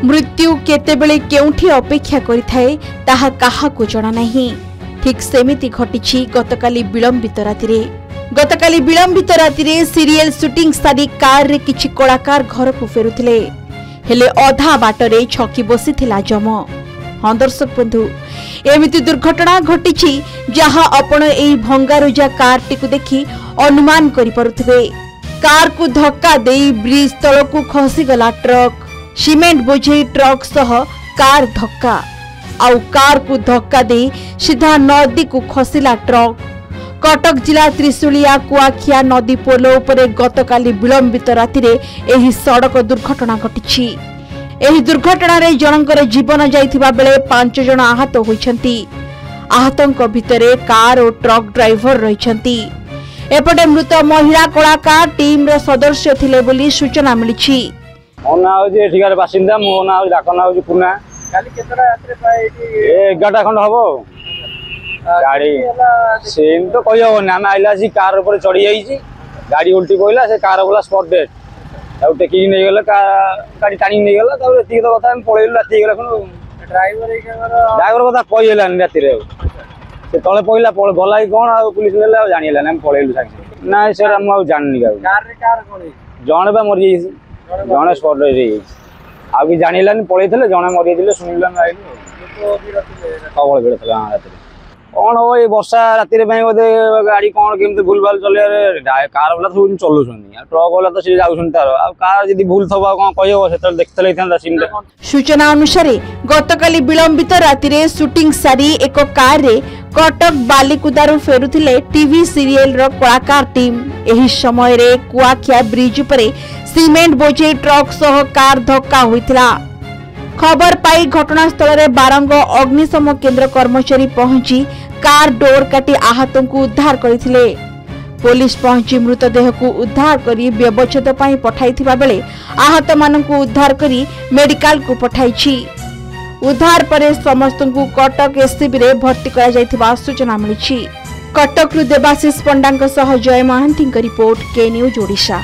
मृत्यु केतेबेले केउठी अपेक्षा करिथाए ताहा काहाकू जणा नाही। ठीक सेमिति घटिछि गतकाली विलंबित रातिरे। गतकाली विलंबित रातिरे सीरियल शूटिंग सारी कार रे किछि कलाकार घर को फेरुथिले, हेले अधा बाटरे छकी बसिथिला जम। हाँ दर्शक बंधु, एमिति दुर्घटना घटिछि जहां आपण एई भंगारुजा कार टिकु देखि अनुमान करि पारुथिबे। कार को धक्का देई ब्रिज तळकू खसी गला ट्रक। सीमेंट बोझे ट्रक सह कार धक्का, आउ कार को धक्का दे सीधा नदी को खसिला ट्रक। कटक जिला त्रिशूलिया कुआखिया नदी पोल उपरे गतकाली विलंबित रातिरे एही सड़क दुर्घटना घटिछि। एही दुर्घटना रे जनकर जीवन जाइथिबा बेले 5 जन आहत होइछंती। आहतंक भितरे कार और ट्रक ड्राइवर रहिछंती। एपटे मृत महिला कलाकार टीम रो सदस्य थिले बोली सूचना मिलिछि। मोना होजे एठिकार बासिंदा, मोना होजे डाकना होजे पुना। काली केतरा यात्रे पाए ए 11टा खंड हबो गाड़ी सेम तो कहि हो ना। हम आइला सी कार ऊपर चढ़ी जाईची, गाड़ी उल्टी पइला, से कार वाला स्पॉट डेड आउ टेकी नै गेला, गाड़ी टाणी नै गेला। त एती तो कथा हम पळेलु राती गेला कोन ड्राइवर कथा कहि हेला राती रे। से तळे पइला गला कोन आ पुलिस नेला जानि हेला हम पळेलु सांगे ना। सर हम जाननी कार रे कार कोन जण बा मरि जाईची, जण स्पॉट रे जाईची आ भी जानिलानी पळेथले, जण मरि जाइले सुनिला हम आइलु। तो भी राती खबर बेलथला राती कौन हो ये वर्षा राति रे बोधे गाड़ी कौन केमती भूल भाल चले। कार वाला सब चलुं, ट्रक वाला तो सी जाऊँ तार कार जदि भूल थबा कौन कह से देखते सीन। सूचना अनुसार गतकाली विलंबित राति रे शूटिंग सारी एक कार रे कटक बालिकुदारू फेरुथिले टीवी सीरियल रो कलाकार टीम। एही समय रे कुआखिया ब्रिज उपरे सीमेंट बोझे ट्रक सह कार धक्का होइथिला। खबर पाई घटनास्थल रे बारंग अग्निशम केंद्र कर्मचारी पहुंची कार डोर काटी आहतों को उद्धार करथिले। पुलिस पहुंची मृतदेह को उद्धार करी व्यवच्छेद पई पठाइथिबा बेले आहत मानकु उद्धार करी मेडिकल को पठाइछि। उद्धार परे समस्त को कटक एससीबी रे भर्ती करा जायथिबा सूचना मिलिछि। कटक रु देवाशीष पंडांक सह जय महांती रिपोर्ट, के न्यूज ओडिशा।